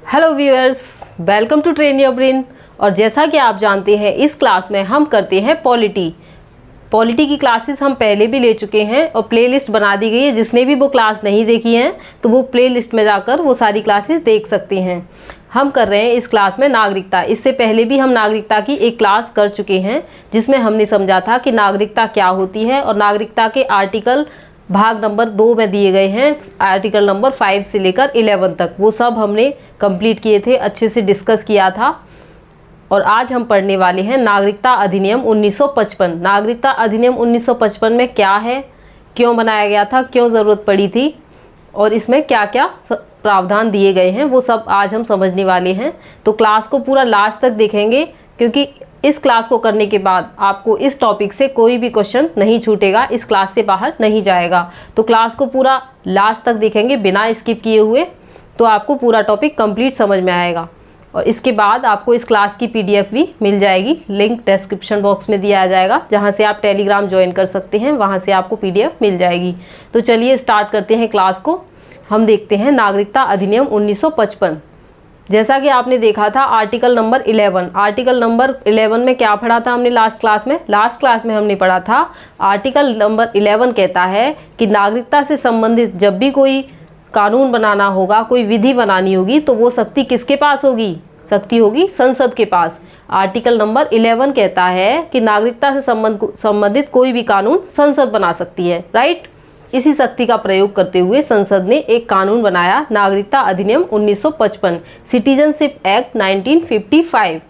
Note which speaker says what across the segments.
Speaker 1: Hello viewers, welcome to train your brain. और जैसा कि आप जानते हैं इस क्लास में हम करते हैं पॉलिटी की क्लासेस हम पहले भी ले चुके हैं और प्लेलिस्ट बना दी गई है। जिसने भी वो क्लास नहीं देखी हैं तो वो प्लेलिस्ट में जाकर वो सारी क्लासेस देख सकते हैं। हम कर रहे हैं इस क्लास में नागरिकता। इससे पहले भी हम नागरिकता की एक क्लास कर चुके हैं जिसमें हमने समझा था कि नागरिकता क्या होती है और नागरिकता के आर्टिकल भाग नंबर 2 में दिए गए हैं, आर्टिकल नंबर 5 से लेकर 11 तक। वो सब हमने कंप्लीट किए थे, अच्छे से डिस्कस किया था। और आज हम पढ़ने वाले हैं नागरिकता अधिनियम 1955। नागरिकता अधिनियम 1955 में क्या है, क्यों बनाया गया था, क्यों ज़रूरत पड़ी थी और इसमें क्या क्या प्रावधान दिए गए हैं, वो सब आज हम समझने वाले हैं। तो क्लास को पूरा लास्ट तक देखेंगे क्योंकि इस क्लास को करने के बाद आपको इस टॉपिक से कोई भी क्वेश्चन नहीं छूटेगा, इस क्लास से बाहर नहीं जाएगा। तो क्लास को पूरा लास्ट तक देखेंगे बिना स्किप किए हुए, तो आपको पूरा टॉपिक कंप्लीट समझ में आएगा। और इसके बाद आपको इस क्लास की PDF भी मिल जाएगी, लिंक डिस्क्रिप्शन बॉक्स में दिया जाएगा, जहां से आप टेलीग्राम ज्वाइन कर सकते हैं, वहां से आपको PDF मिल जाएगी। तो चलिए स्टार्ट करते हैं क्लास को। हम देखते हैं नागरिकता अधिनियम 1955। जैसा कि आपने देखा था आर्टिकल नंबर 11। आर्टिकल नंबर 11 में क्या पढ़ा था हमने लास्ट क्लास में हमने पढ़ा था आर्टिकल नंबर 11 कहता है कि नागरिकता से संबंधित जब भी कोई कानून बनाना होगा, कोई विधि बनानी होगी, तो वो शक्ति किसके पास होगी? शक्ति होगी संसद के पास। आर्टिकल नंबर 11 कहता है कि नागरिकता से संबंधित कोई भी कानून संसद बना सकती है, राइट। इसी शक्ति का प्रयोग करते हुए संसद ने एक कानून बनाया, नागरिकता अधिनियम 1955, सिटीजनशिप एक्ट 1955।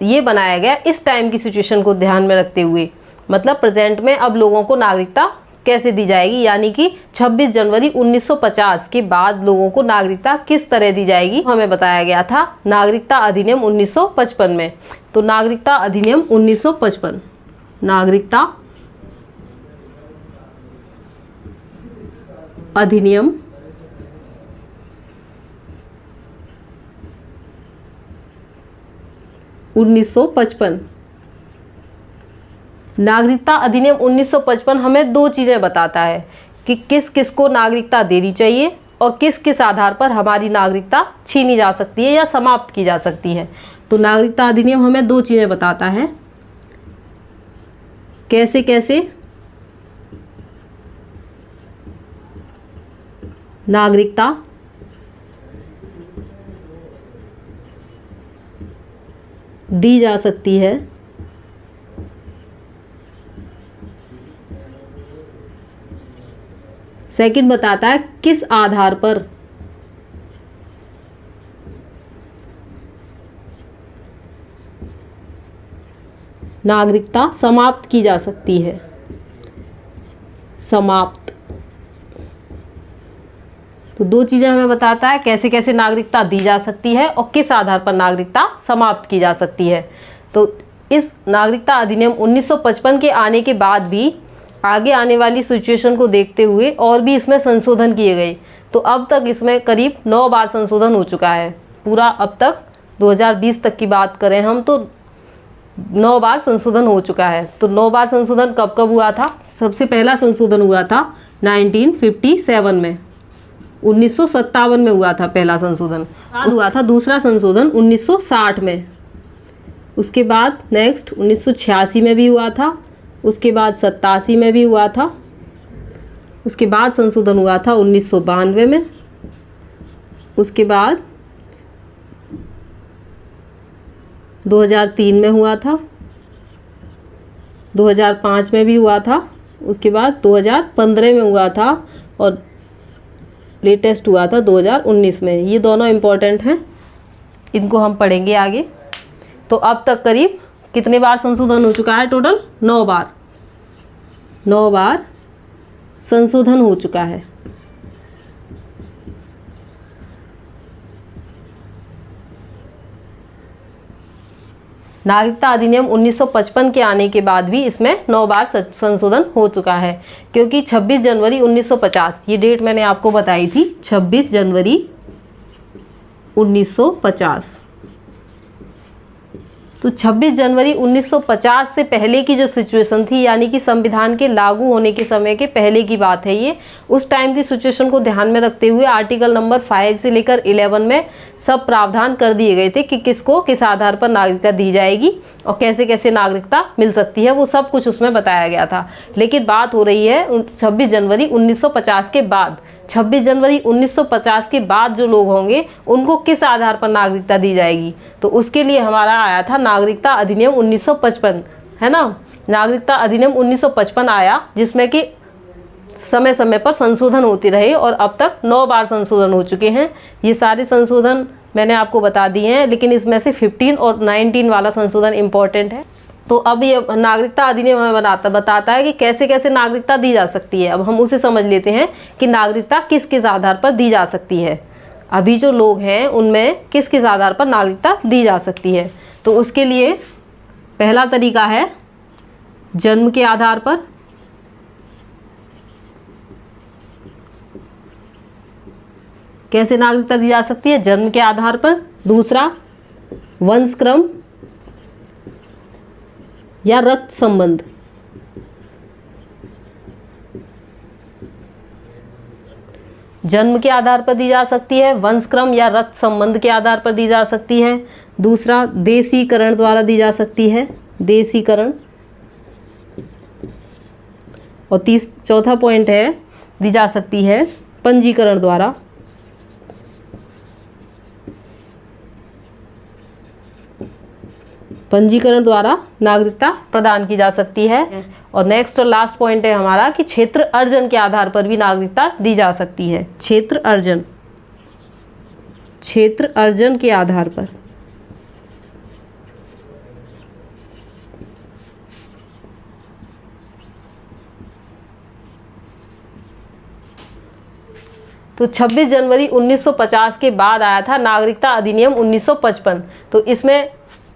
Speaker 1: ये बनाया गया इस टाइम की सिचुएशन को ध्यान में रखते हुए, मतलब प्रेजेंट में अब लोगों को नागरिकता कैसे दी जाएगी, यानी कि 26 जनवरी 1950 के बाद लोगों को नागरिकता किस तरह दी जाएगी, हमें बताया गया था नागरिकता अधिनियम 1955 में। तो नागरिकता अधिनियम 1955, नागरिकता अधिनियम 1955। नागरिकता अधिनियम 1955 हमें दो चीज़ें बताता है कि किस किस को नागरिकता देनी चाहिए और किस किस आधार पर हमारी नागरिकता छीनी जा सकती है या समाप्त की जा सकती है। तो नागरिकता अधिनियम हमें दो चीज़ें बताता है, कैसे कैसे नागरिकता दी जा सकती है सेकंड बताता है किस आधार पर नागरिकता समाप्त की जा सकती है। समाप्त, तो दो चीज़ें हमें बताता है, कैसे कैसे नागरिकता दी जा सकती है और किस आधार पर नागरिकता समाप्त की जा सकती है। तो इस नागरिकता अधिनियम 1955 के आने के बाद भी आगे आने वाली सिचुएशन को देखते हुए और भी इसमें संशोधन किए गए। तो अब तक इसमें करीब 9 बार संशोधन हो चुका है। पूरा अब तक 2020 तक की बात करें हम तो 9 बार संशोधन हो चुका है। तो 9 बार संशोधन कब कब हुआ था? सबसे पहला संशोधन हुआ था 1957 में, 1957 में हुआ था पहला संशोधन। बाद हुआ था दूसरा संशोधन 1960 में। उसके बाद नेक्स्ट 1986 में भी हुआ था, उसके बाद 87 में भी हुआ था, उसके बाद संशोधन हुआ था 1992 में, उसके बाद 2003 में हुआ था, 2005 में भी हुआ था, उसके बाद 2015 में हुआ था और लेटेस्ट हुआ था 2019 में। ये दोनों इम्पोर्टेंट हैं, इनको हम पढ़ेंगे आगे। तो अब तक करीब कितने बार संशोधन हो चुका है? टोटल 9 बार। 9 बार संशोधन हो चुका है। नागरिकता अधिनियम 1955 के आने के बाद भी इसमें 9 बार संशोधन हो चुका है, क्योंकि 26 जनवरी 1950 ये डेट मैंने आपको बताई थी, 26 जनवरी 1950 तो 26 जनवरी 1950 से पहले की जो सिचुएशन थी, यानी कि संविधान के लागू होने के समय के पहले की बात है ये, उस टाइम की सिचुएशन को ध्यान में रखते हुए आर्टिकल नंबर 5 से लेकर 11 में सब प्रावधान कर दिए गए थे कि किसको किस आधार पर नागरिकता दी जाएगी और कैसे कैसे नागरिकता मिल सकती है, वो सब कुछ उसमें बताया गया था। लेकिन बात हो रही है 26 जनवरी 1950 के बाद। 26 जनवरी 1950 के बाद जो लोग होंगे उनको किस आधार पर नागरिकता दी जाएगी, तो उसके लिए हमारा आया था नागरिकता अधिनियम 1955, है ना। नागरिकता अधिनियम 1955 आया, जिसमें कि समय समय पर संशोधन होते रहे और अब तक 9 बार संशोधन हो चुके हैं। ये सारे संशोधन मैंने आपको बता दिए हैं, लेकिन इसमें से 15 और 19 वाला संशोधन इम्पॉर्टेंट है। तो अब ये नागरिकता अधिनियम हमें बताता है कि कैसे कैसे नागरिकता दी जा सकती है। अब हम उसे समझ लेते हैं कि नागरिकता किस किस आधार पर दी जा सकती है। अभी जो लोग हैं उनमें किस किस आधार पर नागरिकता दी जा सकती है। तो उसके लिए पहला तरीका है जन्म के आधार पर, कैसे नागरिकता दी जा सकती है, जन्म के आधार पर। दूसरा वंशक्रम या रक्त संबंध, जन्म के आधार पर दी जा सकती है, वंशक्रम या रक्त संबंध के आधार पर दी जा सकती है। दूसरा देशीकरण द्वारा दी जा सकती है, देशीकरण। और चौथा पॉइंट है दी जा सकती है पंजीकरण द्वारा। पंजीकरण द्वारा नागरिकता प्रदान की जा सकती है। और नेक्स्ट और लास्ट पॉइंट है हमारा कि क्षेत्र अर्जन के आधार पर भी नागरिकता दी जा सकती है। क्षेत्र अर्जन, क्षेत्र अर्जन के आधार पर। तो 26 जनवरी 1950 के बाद आया था नागरिकता अधिनियम 1955। तो इसमें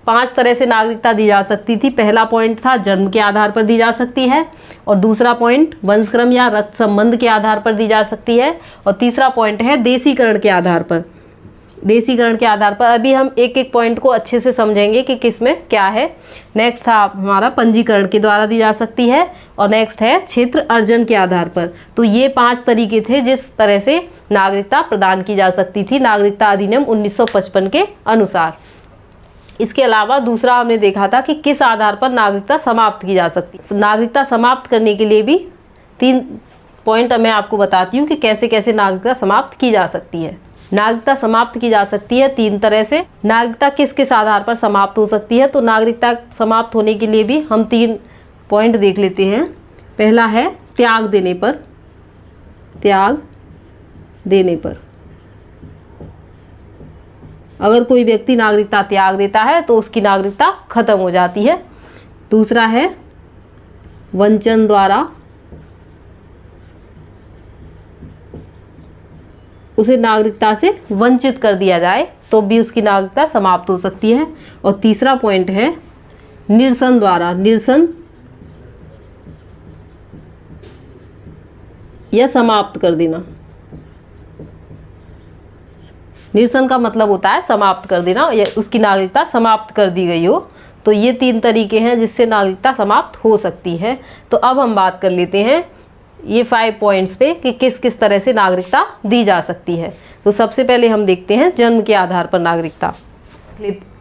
Speaker 1: 5 तरह से नागरिकता दी जा सकती थी। पहला पॉइंट था जन्म के आधार पर दी जा सकती है, और दूसरा पॉइंट वंशक्रम या रक्त संबंध के आधार पर दी जा सकती है, और तीसरा पॉइंट है देशीकरण के आधार पर। देशीकरण के आधार पर अभी हम एक एक पॉइंट को अच्छे से समझेंगे कि किस में क्या है। नेक्स्ट था हमारा पंजीकरण के द्वारा दी जा सकती है, और नेक्स्ट है क्षेत्र अर्जन के आधार पर। तो ये 5 तरीके थे जिस तरह से नागरिकता प्रदान की जा सकती थी नागरिकता अधिनियम 1955 के अनुसार। इसके अलावा दूसरा हमने देखा था कि किस आधार पर नागरिकता समाप्त की जा सकती है। नागरिकता समाप्त करने के लिए भी 3 पॉइंट मैं आपको बताती हूँ कि कैसे कैसे नागरिकता समाप्त की जा सकती है। नागरिकता समाप्त की जा सकती है 3 तरह से। नागरिकता किस किस आधार पर समाप्त हो सकती है, तो नागरिकता समाप्त होने के लिए भी हम 3 पॉइंट देख लेते हैं। पहला है त्याग देने पर, त्याग देने पर। अगर कोई व्यक्ति नागरिकता त्याग देता है तो उसकी नागरिकता खत्म हो जाती है। दूसरा है वंचन द्वारा, उसे नागरिकता से वंचित कर दिया जाए तो भी उसकी नागरिकता समाप्त हो सकती है। और तीसरा पॉइंट है निरसन द्वारा, निरसन या समाप्त कर देना। निरसन का मतलब होता है समाप्त कर देना, या उसकी नागरिकता समाप्त कर दी गई हो। तो ये 3 तरीके हैं जिससे नागरिकता समाप्त हो सकती है। तो अब हम बात कर लेते हैं ये 5 पॉइंट्स पे कि किस किस तरह से नागरिकता दी जा सकती है। तो सबसे पहले हम देखते हैं जन्म के आधार पर नागरिकता।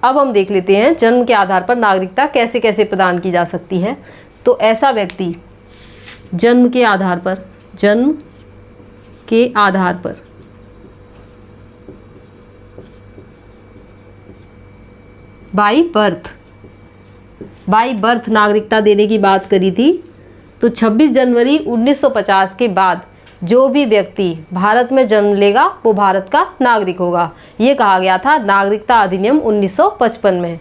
Speaker 1: अब हम देख लेते हैं जन्म के आधार पर नागरिकता कैसे कैसे प्रदान की जा सकती है। तो ऐसा व्यक्ति जन्म के आधार पर, जन्म के आधार पर बाई बर्थ नागरिकता देने की बात करी थी। तो 26 जनवरी 1950 के बाद जो भी व्यक्ति भारत में जन्म लेगा वो भारत का नागरिक होगा, ये कहा गया था नागरिकता अधिनियम 1955 में।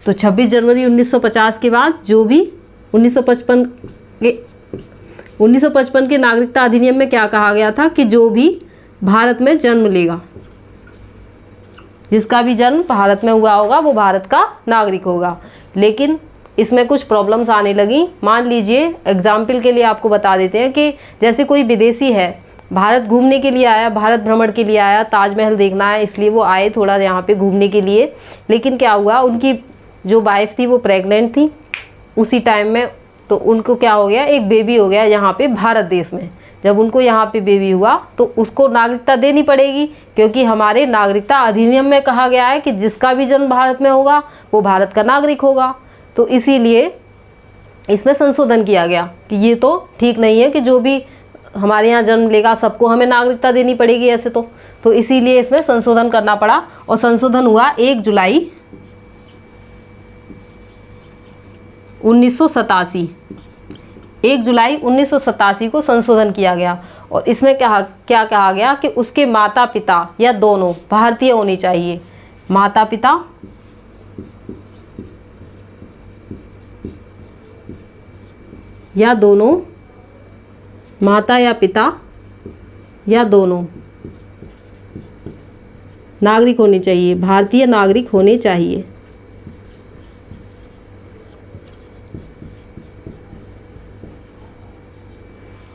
Speaker 1: तो 26 जनवरी 1950 के बाद जो भी 1955 के नागरिकता अधिनियम में क्या कहा गया था कि जो भी भारत में जन्म लेगा, जिसका भी जन्म भारत में हुआ होगा वो भारत का नागरिक होगा। लेकिन इसमें कुछ प्रॉब्लम्स आने लगी। मान लीजिए एग्जाम्पल के लिए आपको बता देते हैं कि जैसे कोई विदेशी है, भारत घूमने के लिए आया, भारत भ्रमण के लिए आया, ताजमहल देखना है इसलिए वो आए थोड़ा यहाँ पे घूमने के लिए। लेकिन क्या हुआ, उनकी जो वाइफ थी वो प्रेग्नेंट थी उसी टाइम में, तो उनको क्या हो गया, एक बेबी हो गया यहाँ पे भारत देश में। जब उनको यहाँ पे बेबी हुआ तो उसको नागरिकता देनी पड़ेगी, क्योंकि हमारे नागरिकता अधिनियम में कहा गया है कि जिसका भी जन्म भारत में होगा वो भारत का नागरिक होगा। तो इसीलिए इसमें संशोधन किया गया कि ये तो ठीक नहीं है कि जो भी हमारे यहाँ जन्म लेगा सबको हमें नागरिकता देनी पड़ेगी ऐसे तो इसीलिए इसमें संशोधन करना पड़ा। और संशोधन हुआ 1 जुलाई 1987। 1 जुलाई 1987 को संशोधन किया गया और इसमें क्या कहा गया कि उसके माता पिता या दोनों भारतीय होने चाहिए। माता पिता या दोनों, माता या पिता या दोनों नागरिक होने चाहिए, भारतीय नागरिक होने चाहिए।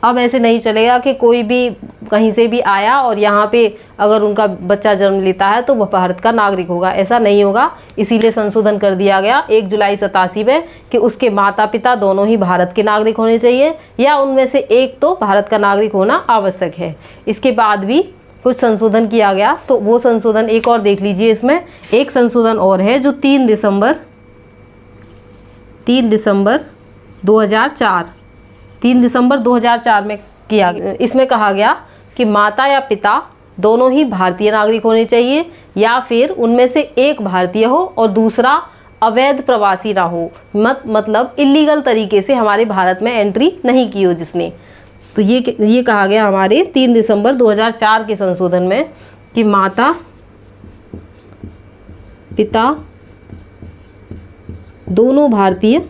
Speaker 1: अब ऐसे नहीं चलेगा कि कोई भी कहीं से भी आया और यहाँ पे अगर उनका बच्चा जन्म लेता है तो वह भारत का नागरिक होगा, ऐसा नहीं होगा। इसीलिए संशोधन कर दिया गया 1 जुलाई 87 में कि उसके माता पिता दोनों ही भारत के नागरिक होने चाहिए या उनमें से एक तो भारत का नागरिक होना आवश्यक है। इसके बाद भी कुछ संशोधन किया गया, तो वो संशोधन एक और देख लीजिए। इसमें एक संशोधन और है जो 3 दिसंबर 2004 में किया गया। इसमें कहा गया कि माता या पिता दोनों ही भारतीय नागरिक होने चाहिए या फिर उनमें से एक भारतीय हो और दूसरा अवैध प्रवासी ना हो, मतलब इलीगल तरीके से हमारे भारत में एंट्री नहीं की हो जिसने। तो ये कहा गया हमारे 3 दिसंबर 2004 के संशोधन में कि माता पिता दोनों भारतीय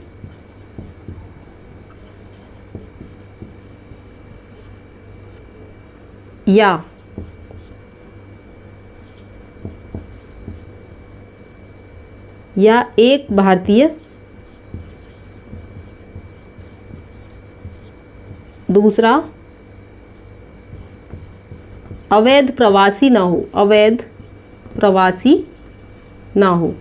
Speaker 1: या एक भारतीय दूसरा अवैध प्रवासी ना हो, अवैध प्रवासी ना हो।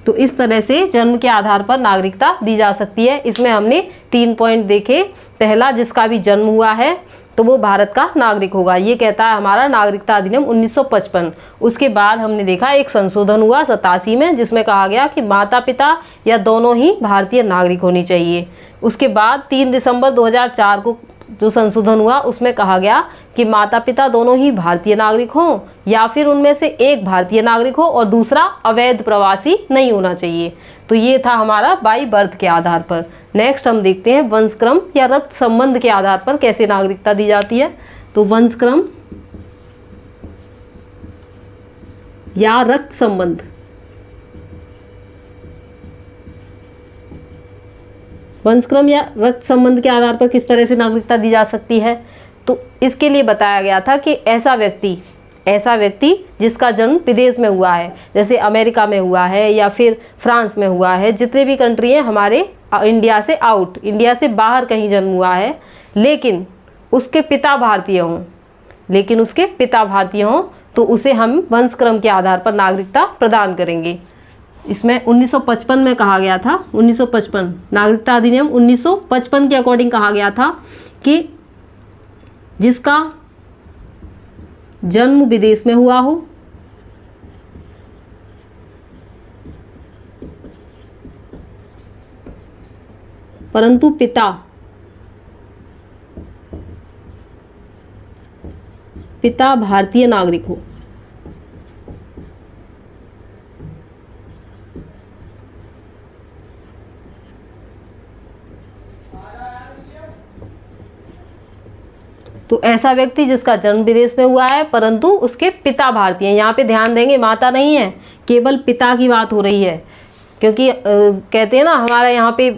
Speaker 1: तो इस तरह से जन्म के आधार पर नागरिकता दी जा सकती है। इसमें हमने 3 पॉइंट देखे। पहला, जिसका भी जन्म हुआ है तो वो भारत का नागरिक होगा, ये कहता है हमारा नागरिकता अधिनियम 1955। उसके बाद हमने देखा एक संशोधन हुआ 87 में जिसमें कहा गया कि माता पिता या दोनों ही भारतीय नागरिक होनी चाहिए। उसके बाद 3 दिसंबर 2004 को जो संशोधन हुआ उसमें कहा गया कि माता पिता दोनों ही भारतीय नागरिक हों या फिर उनमें से एक भारतीय नागरिक हो और दूसरा अवैध प्रवासी नहीं होना चाहिए। तो ये था हमारा बाई बर्थ के आधार पर। नेक्स्ट हम देखते हैं वंशक्रम या रक्त संबंध के आधार पर कैसे नागरिकता दी जाती है। तो वंशक्रम या रक्त संबंध, वंशक्रम या रक्त संबंध के आधार पर किस तरह से नागरिकता दी जा सकती है। तो इसके लिए बताया गया था कि ऐसा व्यक्ति जिसका जन्म विदेश में हुआ है, जैसे अमेरिका में हुआ है या फिर फ्रांस में हुआ है, जितने भी कंट्री हैं हमारे इंडिया से आउट, इंडिया से बाहर कहीं जन्म हुआ है, लेकिन उसके पिता भारतीय हों तो उसे हम वंशक्रम के आधार पर नागरिकता प्रदान करेंगे। इसमें 1955 में कहा गया था, 1955 नागरिकता अधिनियम 1955 के अकॉर्डिंग कहा गया था कि जिसका जन्म विदेश में हुआ हो परंतु पिता भारतीय नागरिक हो। तो ऐसा व्यक्ति जिसका जन्म विदेश में हुआ है परंतु उसके पिता भारतीय हैं, यहाँ पे ध्यान देंगे माता नहीं है, केवल पिता की बात हो रही है, क्योंकि कहते हैं ना हमारा यहाँ पे,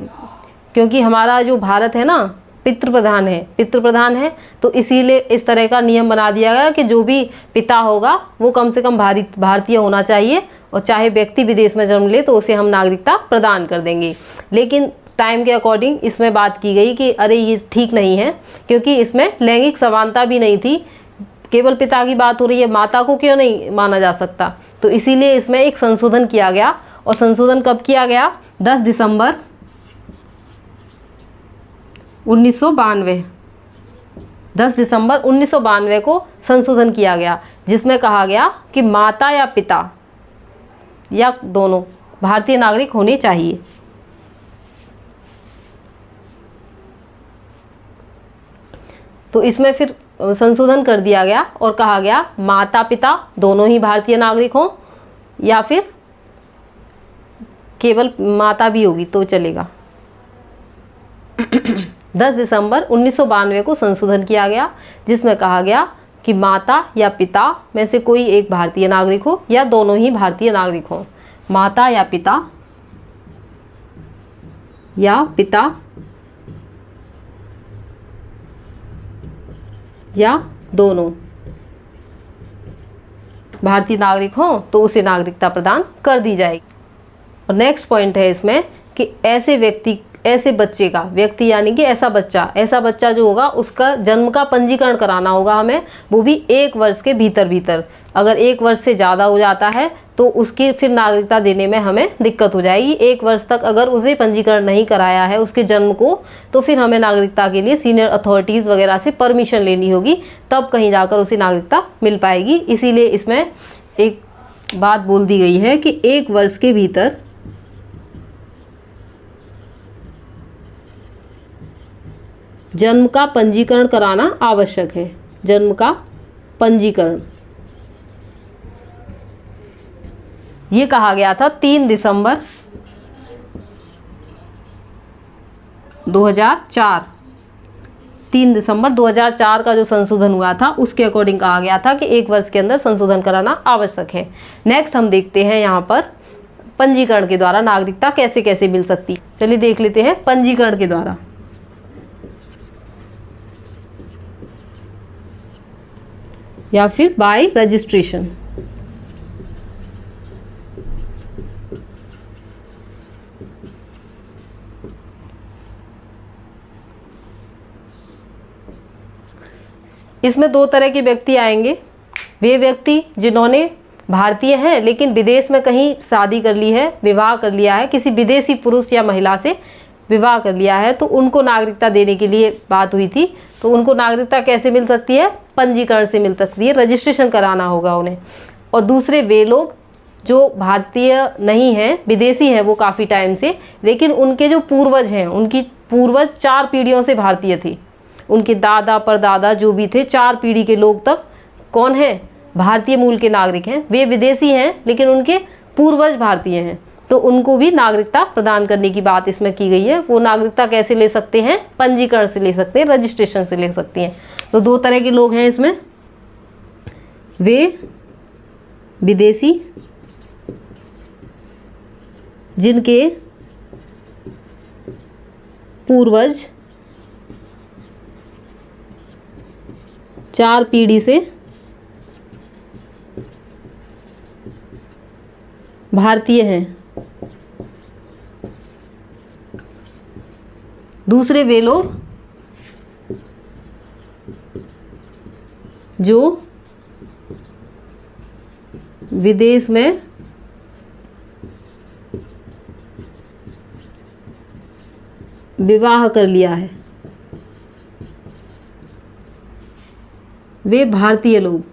Speaker 1: क्योंकि हमारा जो भारत है ना पितृ प्रधान है, तो इसीलिए इस तरह का नियम बना दिया गया कि जो भी पिता होगा वो कम से कम भारतीय होना चाहिए और चाहे व्यक्ति विदेश में जन्म ले तो उसे हम नागरिकता प्रदान कर देंगे। लेकिन टाइम के अकॉर्डिंग इसमें बात की गई कि अरे ये ठीक नहीं है, क्योंकि इसमें लैंगिक समानता भी नहीं थी। केवल पिता की बात हो रही है, माता को क्यों नहीं माना जा सकता? तो इसीलिए इसमें एक संशोधन किया गया। और संशोधन कब किया गया? 10 दिसंबर 1992। 10 दिसंबर 1992 को संशोधन किया गया, जिसमें कहा गया कि माता या पिता या दोनों भारतीय नागरिक होने चाहिए। तो इसमें फिर संशोधन कर दिया गया और कहा गया माता पिता दोनों ही भारतीय नागरिक हों, या फिर केवल माता भी होगी तो चलेगा। 10 दिसंबर 1992 को संशोधन किया गया, जिसमें कहा गया कि माता या पिता में से कोई एक भारतीय नागरिक हो या दोनों ही भारतीय नागरिक हों। माता या पिता या दोनों भारतीय नागरिक हों तो उसे नागरिकता प्रदान कर दी जाएगी। और नेक्स्ट पॉइंट है इसमें कि ऐसे बच्चे का, व्यक्ति यानी कि ऐसा बच्चा जो होगा उसका जन्म का पंजीकरण कराना होगा हमें, वो भी 1 वर्ष के भीतर। अगर 1 वर्ष से ज़्यादा हो जाता है तो उसकी फिर नागरिकता देने में हमें दिक्कत हो जाएगी। 1 वर्ष तक अगर उसे पंजीकरण नहीं कराया है उसके जन्म को, तो फिर हमें नागरिकता के लिए सीनियर अथॉरिटीज़ वगैरह से परमिशन लेनी होगी, तब कहीं जाकर उसे नागरिकता मिल पाएगी। इसीलिए इसमें एक बात बोल दी गई है कि 1 वर्ष के भीतर जन्म का पंजीकरण कराना आवश्यक है। जन्म का पंजीकरण ये कहा गया था 3 दिसंबर 2004। 3 दिसंबर 2004 का जो संशोधन हुआ था उसके अकॉर्डिंग कहा गया था कि 1 वर्ष के अंदर संशोधन कराना आवश्यक है। नेक्स्ट हम देखते हैं यहाँ पर पंजीकरण के द्वारा नागरिकता कैसे कैसे मिल सकती। चलिए देख लेते हैं पंजीकरण के द्वारा। या फिर बाय रजिस्ट्रेशन। इसमें 2 तरह के व्यक्ति आएंगे। वे व्यक्ति जिन्होंने भारतीय हैं लेकिन विदेश में कहीं शादी कर ली है, विवाह कर लिया है, किसी विदेशी पुरुष या महिला से विवाह कर लिया है, तो उनको नागरिकता देने के लिए बात हुई थी। तो उनको नागरिकता कैसे मिल सकती है? पंजीकरण से मिल सकती है, रजिस्ट्रेशन कराना होगा उन्हें। और दूसरे वे लोग जो भारतीय नहीं हैं, विदेशी हैं वो काफ़ी टाइम से, लेकिन उनके जो पूर्वज हैं, उनकी पूर्वज 4 पीढ़ियों से भारतीय थे। उनके दादा परदादा जो भी थे 4 पीढ़ी के लोग तक कौन है? भारतीय मूल के नागरिक हैं। वे विदेशी हैं लेकिन उनके पूर्वज भारतीय हैं, तो उनको भी नागरिकता प्रदान करने की बात इसमें की गई है। वो नागरिकता कैसे ले सकते हैं? पंजीकरण से ले सकते हैं, रजिस्ट्रेशन से ले सकते हैं। तो 2 तरह के लोग हैं इसमें। वे विदेशी जिनके पूर्वज 4 पीढ़ी से भारतीय हैं। दूसरे वे लोग जो विदेश में विवाह कर लिया है, वे भारतीय लोग।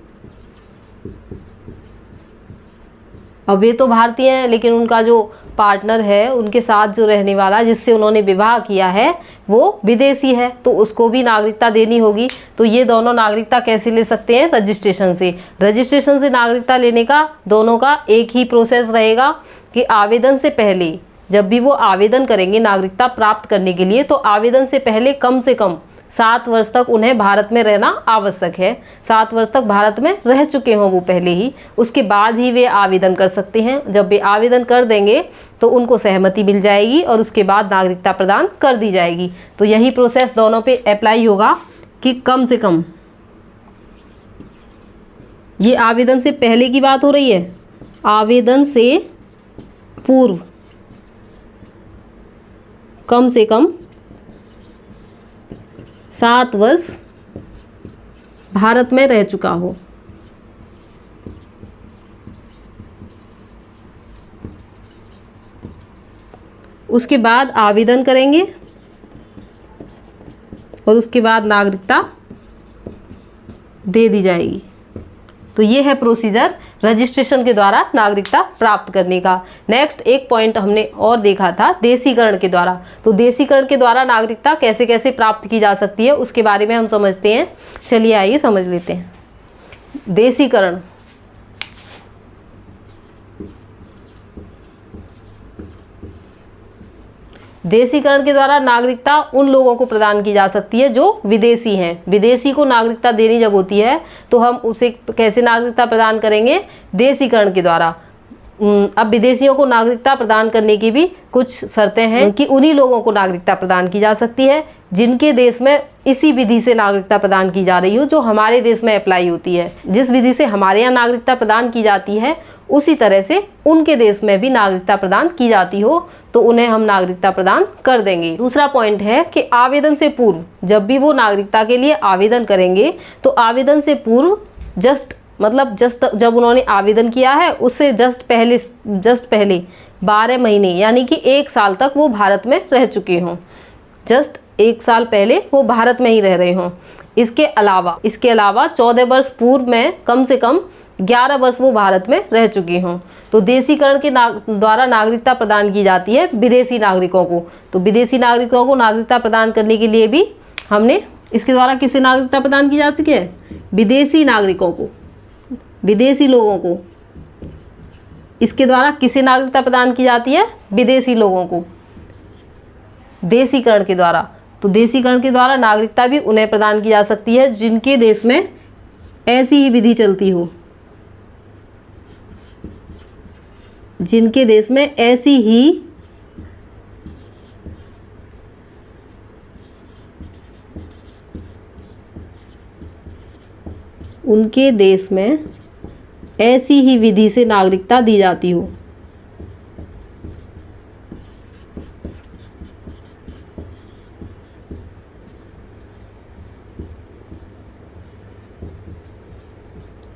Speaker 1: अब वे तो भारतीय हैं लेकिन उनका जो पार्टनर है, उनके साथ जो रहने वाला जिससे उन्होंने विवाह किया है वो विदेशी है, तो उसको भी नागरिकता देनी होगी। तो ये दोनों नागरिकता कैसे ले सकते हैं? रजिस्ट्रेशन से। रजिस्ट्रेशन से नागरिकता लेने का दोनों का एक ही प्रोसेस रहेगा कि आवेदन से पहले, जब भी वो आवेदन करेंगे नागरिकता प्राप्त करने के लिए, तो आवेदन से पहले कम से कम 7 वर्ष तक उन्हें भारत में रहना आवश्यक है। 7 वर्ष तक भारत में रह चुके हों वो पहले ही, उसके बाद ही वे आवेदन कर सकते हैं। जब वे आवेदन कर देंगे तो उनको सहमति मिल जाएगी और उसके बाद नागरिकता प्रदान कर दी जाएगी। तो यही प्रोसेस दोनों पे अप्लाई होगा कि कम से कम, ये आवेदन से पहले की बात हो रही है, आवेदन से पूर्व कम से कम 7 वर्ष भारत में रह चुका हो। उसके बाद आवेदन करेंगे और उसके बाद नागरिकता दे दी जाएगी। तो ये है प्रोसीजर रजिस्ट्रेशन के द्वारा नागरिकता प्राप्त करने का। नेक्स्ट एक पॉइंट हमने और देखा था देशीकरण के द्वारा। तो देशीकरण के द्वारा नागरिकता कैसे कैसे प्राप्त की जा सकती है उसके बारे में हम समझते हैं। चलिए आइए समझ लेते हैं। देशीकरण, देशीकरण के द्वारा नागरिकता उन लोगों को प्रदान की जा सकती है जो विदेशी हैं। विदेशी को नागरिकता देनी जब होती है तो हम उसे कैसे नागरिकता प्रदान करेंगे? देशीकरण के द्वारा। अब विदेशियों को नागरिकता प्रदान करने की भी कुछ शर्तें हैं कि उन्हीं लोगों को नागरिकता प्रदान की जा सकती है जिनके देश में इसी विधि से नागरिकता प्रदान की जा रही हो जो हमारे देश में अप्लाई होती है। जिस विधि से हमारे यहाँ नागरिकता प्रदान की जाती है उसी तरह से उनके देश में भी नागरिकता प्रदान की जाती हो तो उन्हें हम नागरिकता प्रदान कर देंगे। दूसरा पॉइंट है कि आवेदन से पूर्व, जब भी वो नागरिकता के लिए आवेदन करेंगे तो आवेदन से पूर्व जस्ट जब उन्होंने आवेदन किया है उससे जस्ट पहले 12 महीने यानी कि 1 साल तक वो भारत में रह चुके हों। जस्ट 1 साल पहले वो भारत में ही रह रहे हों। इसके अलावा 14 वर्ष पूर्व में कम से कम 11 वर्ष वो भारत में रह चुके हों। तो देशीकरण के द्वारा नागरिकता प्रदान की जाती है विदेशी नागरिकों को। तो विदेशी नागरिकों को नागरिकता प्रदान करने के लिए भी हमने इसके द्वारा किसे नागरिकता प्रदान की जाती है? विदेशी नागरिकों को, विदेशी लोगों को। इसके द्वारा किसे नागरिकता प्रदान की जाती है? विदेशी लोगों को, देशीकरण के द्वारा। तो देशीकरण के द्वारा नागरिकता भी उन्हें प्रदान की जा सकती है जिनके देश में ऐसी ही विधि चलती हो, जिनके देश में ऐसी ही उनके देश में ऐसी ही विधि से नागरिकता दी जाती हो।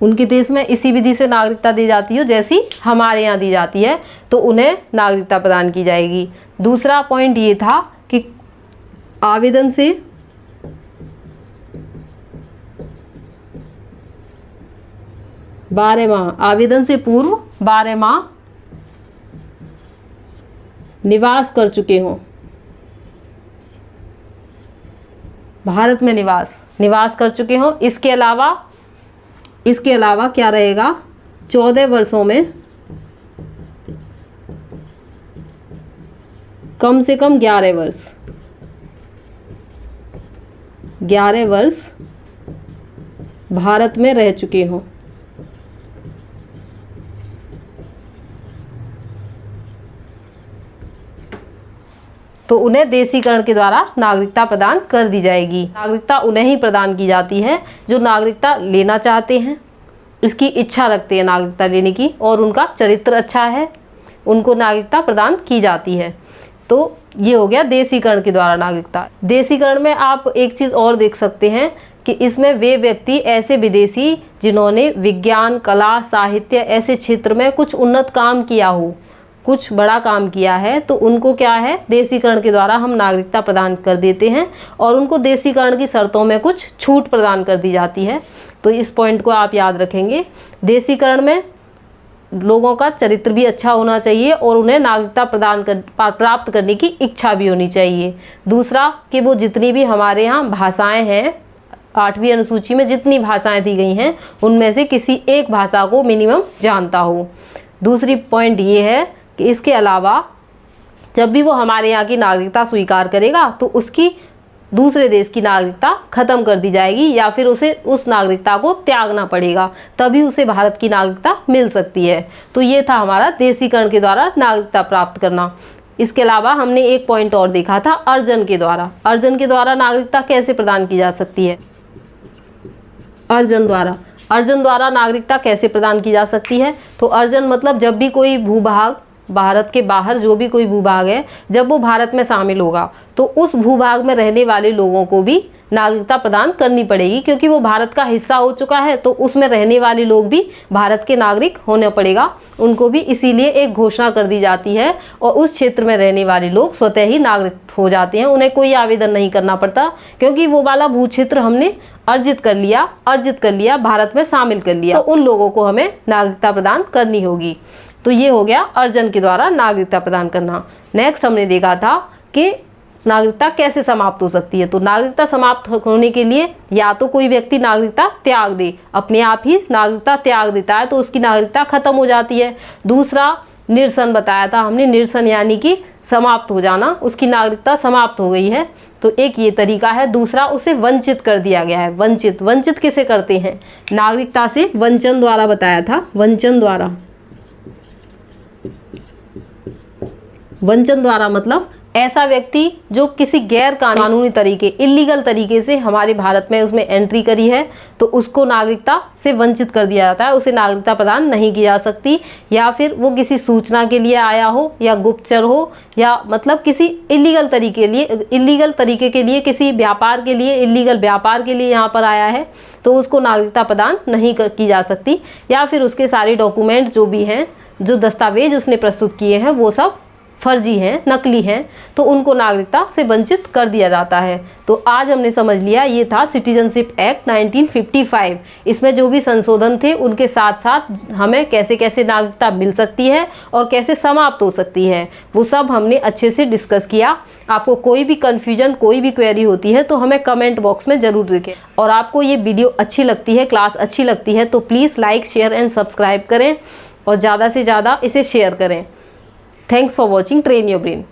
Speaker 1: उनके देश में इसी विधि से नागरिकता दी जाती हो जैसी हमारे यहाँ दी जाती है तो उन्हें नागरिकता प्रदान की जाएगी। दूसरा पॉइंट ये था कि आवेदन से आवेदन से पूर्व 12 माह निवास कर चुके हों, भारत में निवास कर चुके हों। इसके अलावा क्या रहेगा? 14 वर्षों में कम से कम 11 वर्ष भारत में रह चुके हों। तो उन्हें देशीकरण के द्वारा नागरिकता प्रदान कर दी जाएगी। नागरिकता उन्हें ही प्रदान की जाती है जो नागरिकता लेना चाहते हैं, इसकी इच्छा रखते हैं नागरिकता लेने की और उनका चरित्र अच्छा है, उनको नागरिकता प्रदान की जाती है। तो ये हो गया देशीकरण के द्वारा नागरिकता। देशीकरण में आप एक चीज़ और देख सकते हैं कि इसमें वे व्यक्ति ऐसे विदेशी जिन्होंने विज्ञान, कला, साहित्य ऐसे क्षेत्र में कुछ उन्नत काम किया हो, कुछ बड़ा काम किया है, तो उनको क्या है? देशीकरण के द्वारा हम नागरिकता प्रदान कर देते हैं और उनको देशीकरण की शर्तों में कुछ छूट प्रदान कर दी जाती है। तो इस पॉइंट को आप याद रखेंगे। देशीकरण में लोगों का चरित्र भी अच्छा होना चाहिए और उन्हें नागरिकता प्राप्त करने की इच्छा भी होनी चाहिए। दूसरा कि वो जितनी भी हमारे यहाँ भाषाएँ हैं, 8वीं अनुसूची में जितनी भाषाएँ दी गई हैं उनमें से किसी एक भाषा को मिनिमम जानता हो। दूसरी पॉइंट ये है कि इसके अलावा जब भी वो हमारे यहाँ की नागरिकता स्वीकार करेगा तो उसकी दूसरे देश की नागरिकता ख़त्म कर दी जाएगी या फिर उसे उस नागरिकता को त्यागना पड़ेगा, तभी उसे भारत की नागरिकता मिल सकती है। तो ये था हमारा देशीकरण के द्वारा नागरिकता प्राप्त करना। इसके अलावा हमने एक पॉइंट और देखा था अर्जन के द्वारा। अर्जन के द्वारा नागरिकता कैसे प्रदान की जा सकती है? अर्जन द्वारा नागरिकता कैसे प्रदान की जा सकती है? तो अर्जन मतलब जब भी कोई भूभाग भारत के बाहर जो भी कोई भूभाग है, जब वो भारत में शामिल होगा तो उस भूभाग में रहने वाले लोगों को भी नागरिकता प्रदान करनी पड़ेगी, क्योंकि वो भारत का हिस्सा हो चुका है तो उसमें रहने वाले लोग भी भारत के नागरिक होने पड़ेगा उनको भी। इसीलिए एक घोषणा कर दी जाती है और उस क्षेत्र में रहने वाले लोग स्वतः ही नागरिक हो जाते हैं, उन्हें कोई आवेदन नहीं करना पड़ता, क्योंकि वो वाला भू क्षेत्र हमने अर्जित कर लिया, भारत में शामिल कर लिया, तो उन लोगों को हमें नागरिकता प्रदान करनी होगी। तो ये हो गया अर्जन के द्वारा नागरिकता प्रदान करना। नेक्स्ट हमने देखा था कि नागरिकता कैसे समाप्त हो सकती है। तो नागरिकता समाप्त होने के लिए या तो कोई व्यक्ति नागरिकता त्याग दे, अपने आप ही नागरिकता त्याग देता है तो उसकी नागरिकता खत्म हो जाती है। दूसरा निरसन बताया था हमने, निरसन यानी कि समाप्त हो जाना, उसकी नागरिकता समाप्त हो गई है तो एक ये तरीका है। दूसरा, उसे वंचित कर दिया गया है। वंचित किसे करते हैं? नागरिकता से वंचन द्वारा बताया था, वंचन द्वारा मतलब ऐसा व्यक्ति जो किसी गैर कानूनी तरीके, इलीगल तरीके से हमारे भारत में उसमें एंट्री करी है तो उसको नागरिकता से वंचित कर दिया जाता है, उसे नागरिकता प्रदान नहीं की जा सकती। या फिर वो किसी सूचना के लिए आया हो या गुप्तचर हो या मतलब किसी इलीगल तरीके के लिए किसी व्यापार के लिए, इलीगल व्यापार के लिए यहाँ पर आया है तो उसको नागरिकता प्रदान नहीं की जा सकती। या फिर उसके सारे डॉक्यूमेंट जो भी हैं, जो दस्तावेज उसने प्रस्तुत किए हैं वो सब फर्जी हैं, नकली हैं, तो उनको नागरिकता से वंचित कर दिया जाता है। तो आज हमने समझ लिया ये था सिटीजनशिप एक्ट 1955। इसमें जो भी संशोधन थे उनके साथ साथ हमें कैसे कैसे नागरिकता मिल सकती है और कैसे समाप्त हो सकती है वो सब हमने अच्छे से डिस्कस किया। आपको कोई भी कन्फ्यूजन, कोई भी क्वेरी होती है तो हमें कमेंट बॉक्स में ज़रूर लिखें। और आपको ये वीडियो अच्छी लगती है, क्लास अच्छी लगती है तो please like, share and subscribe करें और ज़्यादा से ज़्यादा इसे शेयर करें। Thanks for watching Train Your Brain.